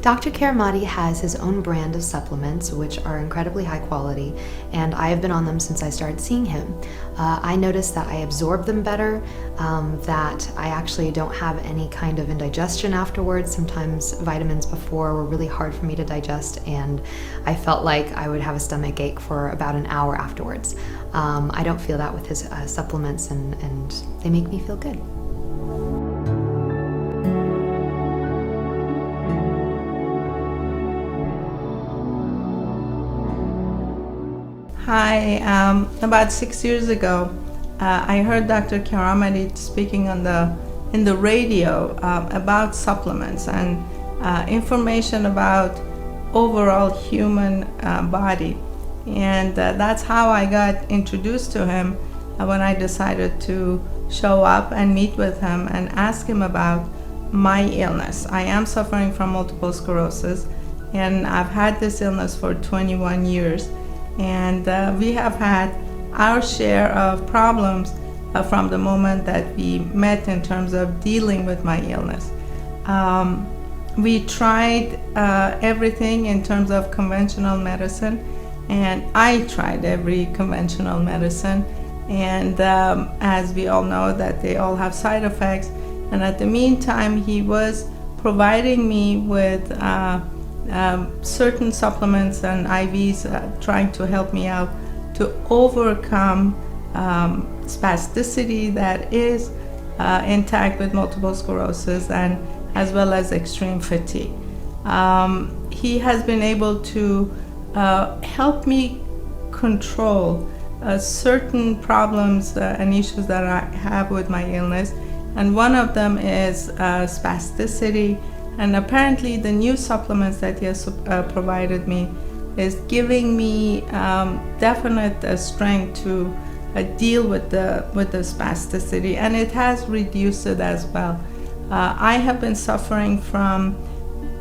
Dr. Keramati has his own brand of supplements, which are incredibly high quality, and I have been on them since I started seeing him. I noticed that I absorb them better, that I actually don't have any kind of indigestion afterwards. Sometimes vitamins before were really hard for me to digest, and I felt like I would have a stomach ache for about an hour afterwards. I don't feel that with his supplements, and they make me feel good. Hi, about 6 years ago, I heard Dr. Keramati speaking in the radio about supplements and information about overall human body. And that's how I got introduced to him when I decided to show up and meet with him and ask him about my illness. I am suffering from multiple sclerosis, and I've had this illness for 21 years. And we have had our share of problems from the moment that we met in terms of dealing with my illness. We tried everything in terms of conventional medicine, and I tried every conventional medicine. And as we all know, that they all have side effects. And at the meantime, he was providing me with certain supplements and IVs trying to help me out to overcome spasticity that is intact with multiple sclerosis, and as well as extreme fatigue. He has been able to help me control certain problems and issues that I have with my illness, and one of them is spasticity. And apparently the new supplements that he has provided me is giving me definite strength to deal with the spasticity, and it has reduced it as well. I have been suffering from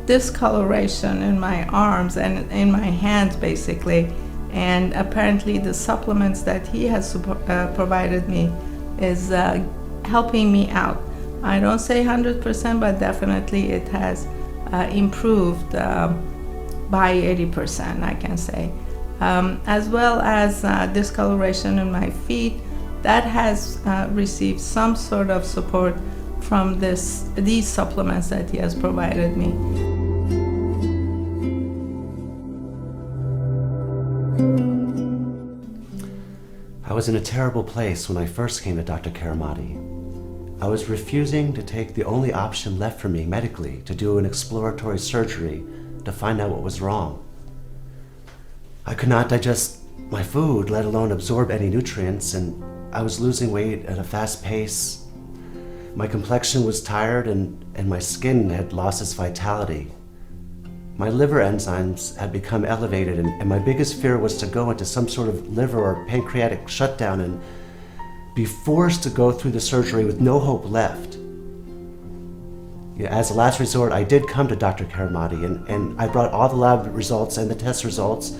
discoloration in my arms and in my hands basically, and apparently the supplements that he has provided me is helping me out. I don't say 100%, but definitely it has improved by 80%, I can say. As well as discoloration in my feet, that has received some sort of support from these supplements that he has provided me. I was in a terrible place when I first came to Dr. Keramati. I was refusing to take the only option left for me medically, to do an exploratory surgery to find out what was wrong. I could not digest my food, let alone absorb any nutrients, and I was losing weight at a fast pace. My complexion was tired, and my skin had lost its vitality. My liver enzymes had become elevated, and my biggest fear was to go into some sort of liver or pancreatic shutdown and be forced to go through the surgery with no hope left. As a last resort, I did come to Dr. Keramati, and I brought all the lab results and the test results.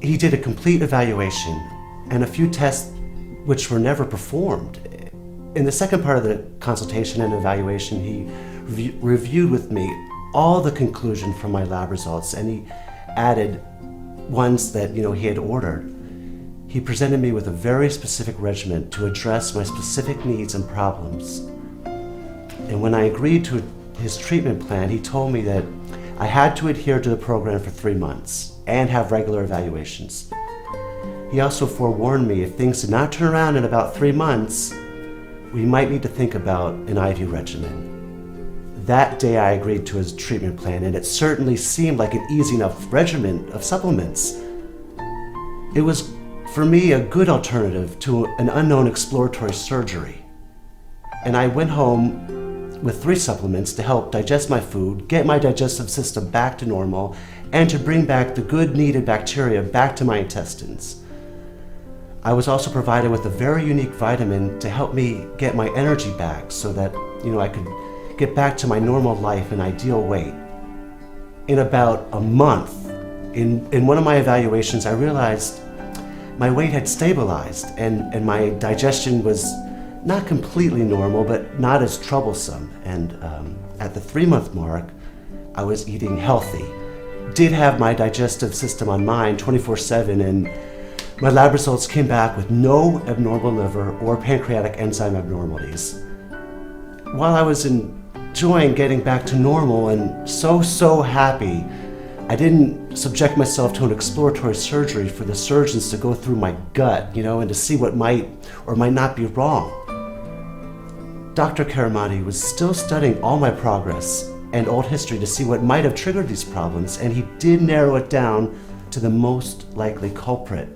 He did a complete evaluation and a few tests which were never performed. In the second part of the consultation and evaluation, he reviewed with me all the conclusion from my lab results, and he added ones that he had ordered. He presented me with a very specific regimen to address my specific needs and problems. And when I agreed to his treatment plan, he told me that I had to adhere to the program for 3 months and have regular evaluations. He also forewarned me if things did not turn around in about 3 months, we might need to think about an IV regimen. That day I agreed to his treatment plan, and it certainly seemed like an easy enough regimen of supplements. It was, for me, a good alternative to an unknown exploratory surgery. And I went home with 3 supplements to help digest my food, get my digestive system back to normal, and to bring back the good needed bacteria back to my intestines. I was also provided with a very unique vitamin to help me get my energy back so that, I could get back to my normal life and ideal weight. In about a month, in one of my evaluations, I realized my weight had stabilized and my digestion was not completely normal, but not as troublesome. And at the 3-month mark, I was eating healthy, did have my digestive system on mine 24/7, and my lab results came back with no abnormal liver or pancreatic enzyme abnormalities. While I was enjoying getting back to normal and so happy, I didn't subject myself to an exploratory surgery for the surgeons to go through my gut, and to see what might or might not be wrong. Dr. Keramati was still studying all my progress and old history to see what might have triggered these problems, and he did narrow it down to the most likely culprit.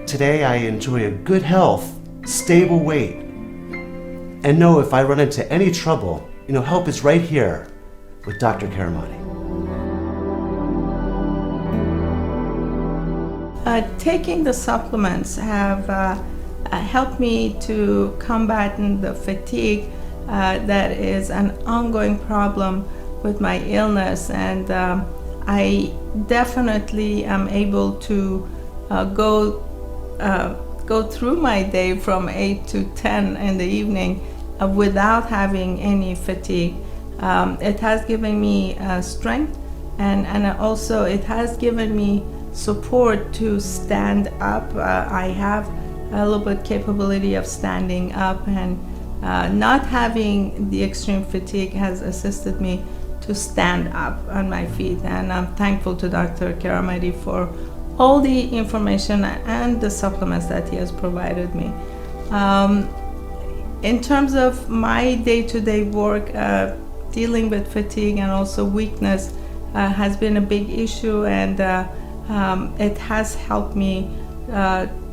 Today I enjoy a good health, stable weight, and know if I run into any trouble, help is right here with Dr. Keramati. Taking the supplements have helped me to combat the fatigue that is an ongoing problem with my illness, and I definitely am able to go through my day from 8 to 10 in the evening without having any fatigue. It has given me strength, and also it has given me support to stand up. I have a little bit capability of standing up, and not having the extreme fatigue has assisted me to stand up on my feet, and I'm thankful to Dr. Keramati for all the information and the supplements that he has provided me. In terms of my day-to-day work, dealing with fatigue and also weakness has been a big issue, and it has helped me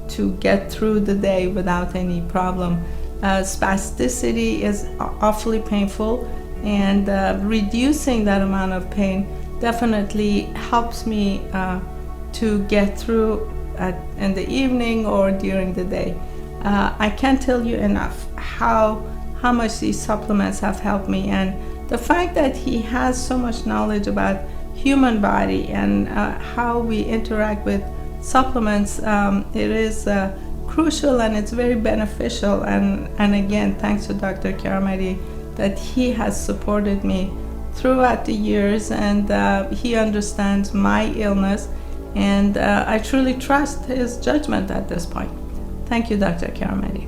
to get through the day without any problem. Spasticity is awfully painful, and reducing that amount of pain definitely helps me to get through in the evening or during the day. I can't tell you enough how much these supplements have helped me, and the fact that he has so much knowledge about human body and how we interact with supplements, it is crucial and it's very beneficial, and again, thanks to Dr. Keramati that he has supported me throughout the years, and he understands my illness, and I truly trust his judgment at this point. Thank you, Dr. Keramati.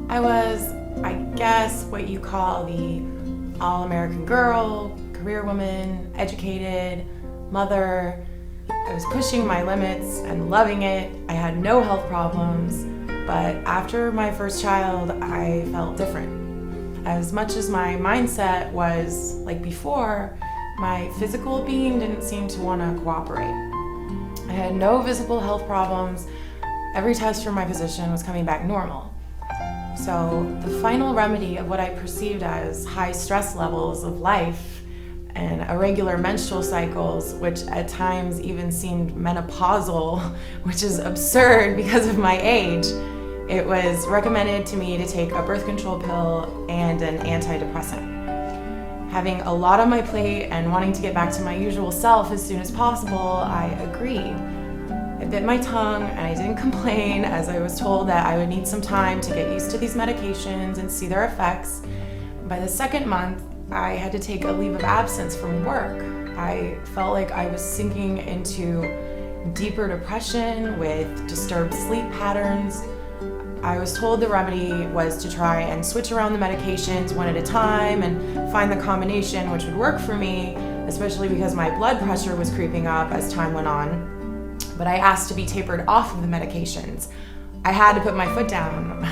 I was, I guess, what you call the all-American girl, career woman, educated, mother. I was pushing my limits and loving it. I had no health problems, but after my first child, I felt different. As much as my mindset was like before, my physical being didn't seem to want to cooperate. I had no visible health problems. Every test from my physician was coming back normal. So the final remedy of what I perceived as high stress levels of life and irregular menstrual cycles, which at times even seemed menopausal, which is absurd because of my age, it was recommended to me to take a birth control pill and an antidepressant. Having a lot on my plate and wanting to get back to my usual self as soon as possible, I agreed. I bit my tongue and I didn't complain, as I was told that I would need some time to get used to these medications and see their effects. By the second month, I had to take a leave of absence from work. I felt like I was sinking into deeper depression with disturbed sleep patterns. I was told the remedy was to try and switch around the medications one at a time and find the combination which would work for me, especially because my blood pressure was creeping up as time went on. But I asked to be tapered off of the medications. I had to put my foot down.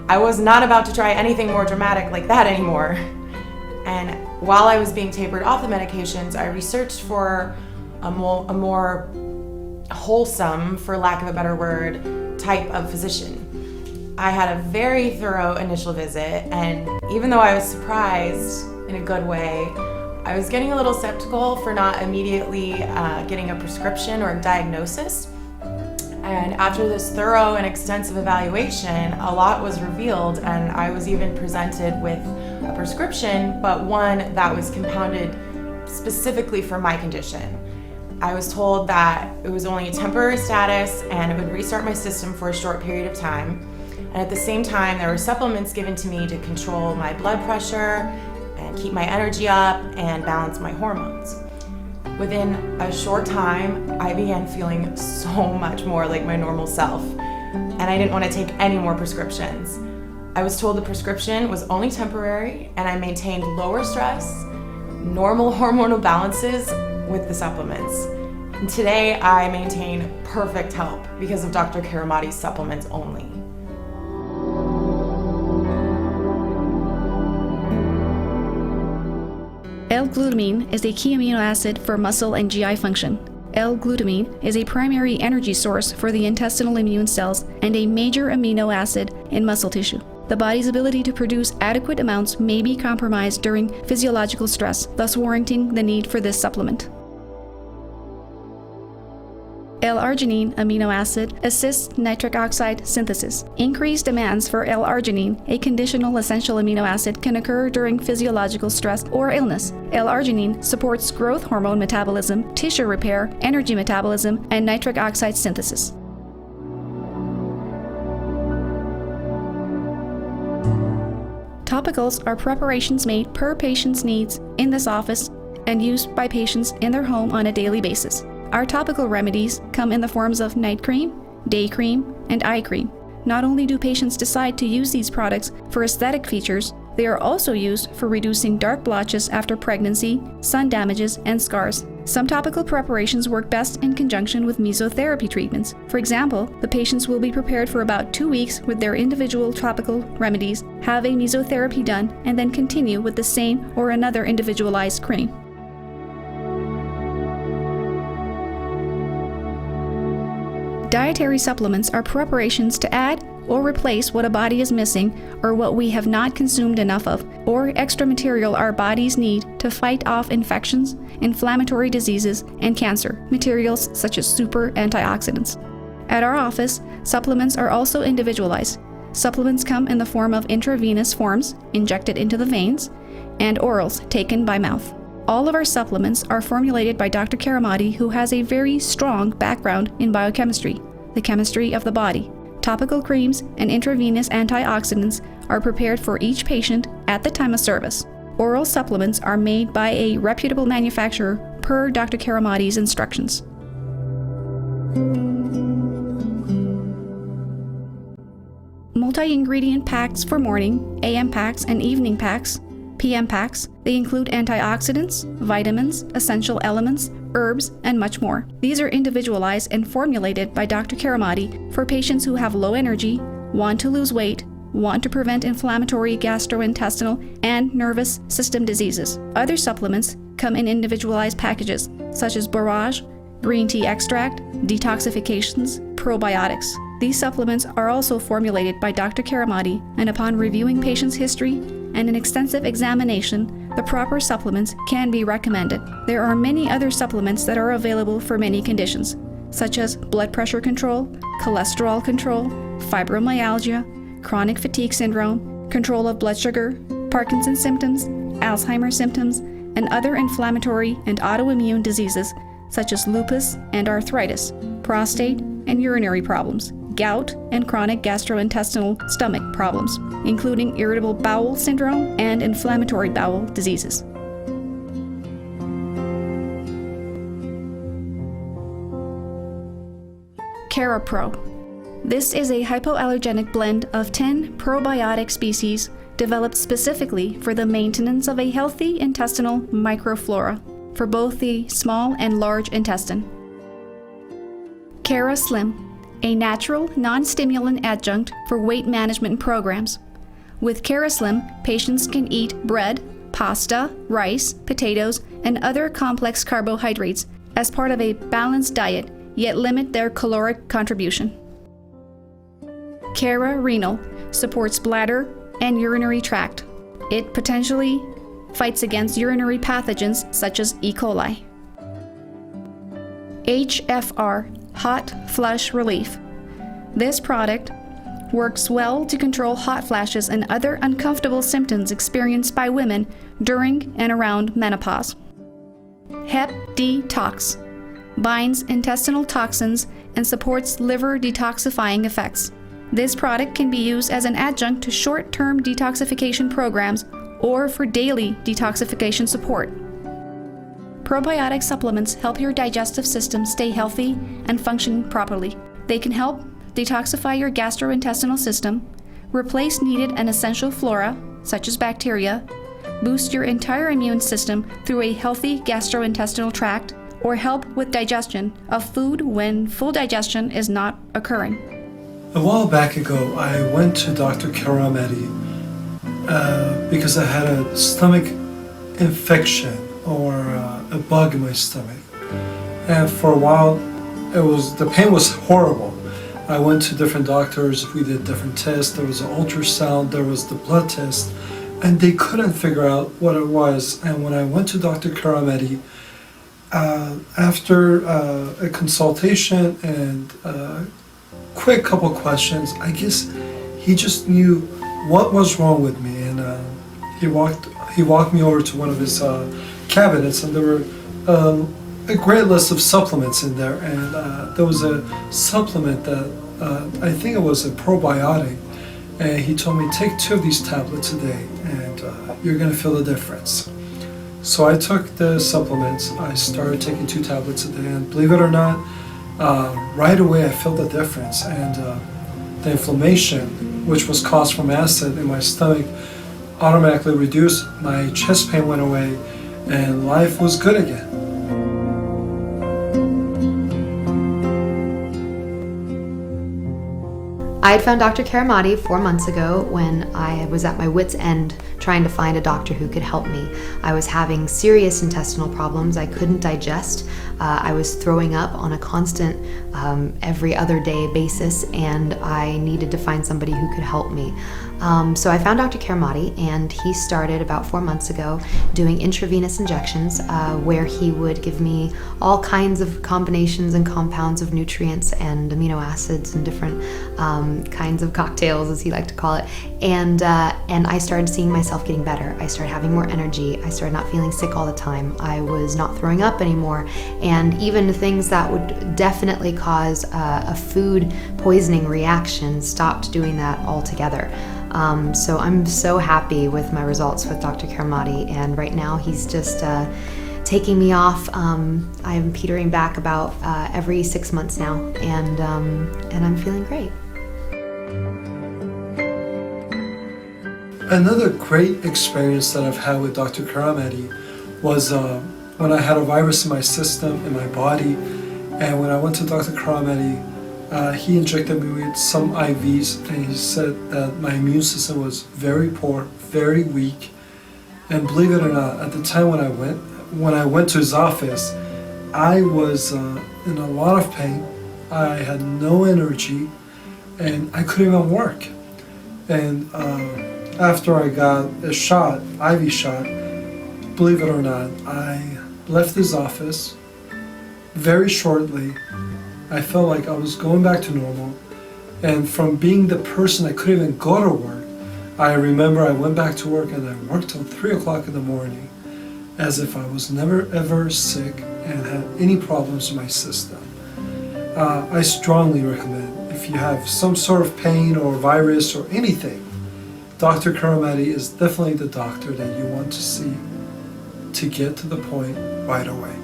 I was not about to try anything more dramatic like that anymore. And while I was being tapered off the medications, I researched for a more wholesome, for lack of a better word, type of physician. I had a very thorough initial visit, and even though I was surprised in a good way, I was getting a little skeptical for not immediately getting a prescription or a diagnosis. And after this thorough and extensive evaluation, a lot was revealed, and I was even presented with a prescription, but one that was compounded specifically for my condition. I was told that it was only a temporary status and it would restart my system for a short period of time. And at the same time, there were supplements given to me to control my blood pressure and keep my energy up and balance my hormones. Within a short time, I began feeling so much more like my normal self, and I didn't want to take any more prescriptions. I was told the prescription was only temporary, and I maintained lower stress, normal hormonal balances with the supplements. And today, I maintain perfect health because of Dr. Keramati's supplements only. L-glutamine is a key amino acid for muscle and GI function. L-glutamine is a primary energy source for the intestinal immune cells and a major amino acid in muscle tissue. The body's ability to produce adequate amounts may be compromised during physiological stress, thus warranting the need for this supplement. L-arginine amino acid assists nitric oxide synthesis. Increased demands for L-arginine, a conditional essential amino acid, can occur during physiological stress or illness. L-arginine supports growth hormone metabolism, tissue repair, energy metabolism, and nitric oxide synthesis. Topicals are preparations made per patient's needs in this office and used by patients in their home on a daily basis. Our topical remedies come in the forms of night cream, day cream, and eye cream. Not only do patients decide to use these products for aesthetic features, they are also used for reducing dark blotches after pregnancy, sun damages, and scars. Some topical preparations work best in conjunction with mesotherapy treatments. For example, the patients will be prepared for about 2 weeks with their individual topical remedies, have a mesotherapy done, and then continue with the same or another individualized cream. Dietary supplements are preparations to add or replace what a body is missing or what we have not consumed enough of, or extra material our bodies need to fight off infections, inflammatory diseases, and cancer, materials such as super antioxidants. At our office, supplements are also individualized. Supplements come in the form of intravenous forms, injected into the veins, and orals, taken by mouth. All of our supplements are formulated by Dr. Keramati, who has a very strong background in biochemistry, the chemistry of the body. Topical creams and intravenous antioxidants are prepared for each patient at the time of service. Oral supplements are made by a reputable manufacturer per Dr. Keramati's instructions. Multi-ingredient packs for morning, AM packs, and evening packs, PM packs. They include antioxidants, vitamins, essential elements, herbs, and much more. These are individualized and formulated by Dr. Keramati for patients who have low energy, want to lose weight, want to prevent inflammatory gastrointestinal and nervous system diseases. Other supplements come in individualized packages, such as borage, green tea extract, detoxifications, probiotics. These supplements are also formulated by Dr. Keramati, and upon reviewing patients' history and an extensive examination, the proper supplements can be recommended. There are many other supplements that are available for many conditions, such as blood pressure control, cholesterol control, fibromyalgia, chronic fatigue syndrome, control of blood sugar, Parkinson's symptoms, Alzheimer's symptoms, and other inflammatory and autoimmune diseases such as lupus and arthritis, prostate and urinary problems, gout, and chronic gastrointestinal stomach problems, including irritable bowel syndrome and inflammatory bowel diseases. KeraPro. This is a hypoallergenic blend of 10 probiotic species developed specifically for the maintenance of a healthy intestinal microflora for both the small and large intestine. Kera Slim, a natural, non-stimulant adjunct for weight management programs. With Kera Slim, patients can eat bread, pasta, rice, potatoes, and other complex carbohydrates as part of a balanced diet, yet limit their caloric contribution. Kera Renal supports bladder and urinary tract. It potentially fights against urinary pathogens such as E. coli. HFR, Hot Flush Relief. This product works well to control hot flashes and other uncomfortable symptoms experienced by women during and around menopause. Hep D Tox. binds intestinal toxins, and supports liver detoxifying effects. This product can be used as an adjunct to short-term detoxification programs or for daily detoxification support. Probiotic supplements help your digestive system stay healthy and function properly. They can help detoxify your gastrointestinal system, replace needed and essential flora, such as bacteria, boost your entire immune system through a healthy gastrointestinal tract, or help with digestion of food when full digestion is not occurring. A while back ago, I went to DR.KERAMATI because I had a stomach infection or a bug in my stomach. And for a while, the pain was horrible. I went to different doctors, we did different tests, there was an ultrasound, there was the blood test, and they couldn't figure out what it was. And when I went to DR.KERAMATI, after a consultation and quick couple questions, I guess he just knew what was wrong with me, and he walked me over to one of his cabinets, and there were a great list of supplements in there, and there was a supplement that I think it was a probiotic, and he told me, take 2 of these tablets a day and you're going to feel the difference. So I took the supplements, I started taking 2 tablets a day, and believe it or not, right away I felt the difference, and the inflammation, which was caused from acid in my stomach, automatically reduced, my chest pain went away, and life was good again. I had found Dr. Keramati 4 months ago when I was at my wit's end trying to find a doctor who could help me. I was having serious intestinal problems. I couldn't digest. I was throwing up on a constant every other day basis, and I needed to find somebody who could help me. So I found Dr. Keramati, and he started about 4 months ago doing intravenous injections where he would give me all kinds of combinations and compounds of nutrients and amino acids and different kinds of cocktails, as he liked to call it. And I started seeing myself getting better. I started having more energy. I started not feeling sick all the time. I was not throwing up anymore. And even things that would definitely cause a food poisoning reaction stopped doing that altogether. So I'm so happy with my results with Dr. Keramati, and right now he's just taking me off. I'm petering back about every 6 months now, and I'm feeling great. Another great experience that I've had with Dr. Keramati was when I had a virus in my system, in my body, and when I went to Dr. Keramati, he injected me with some IVs, and he said that my immune system was very poor, very weak. And believe it or not, at the time when I went to his office, I was in a lot of pain. I had no energy, and I couldn't even work. And after I got a shot, IV shot, believe it or not, I left his office very shortly. I felt like I was going back to normal, and from being the person that couldn't even go to work, I remember I went back to work and I worked till 3 o'clock in the morning as if I was never ever sick and had any problems in my system. I strongly recommend, if you have some sort of pain or virus or anything, Dr. Keramati is definitely the doctor that you want to see to get to the point right away.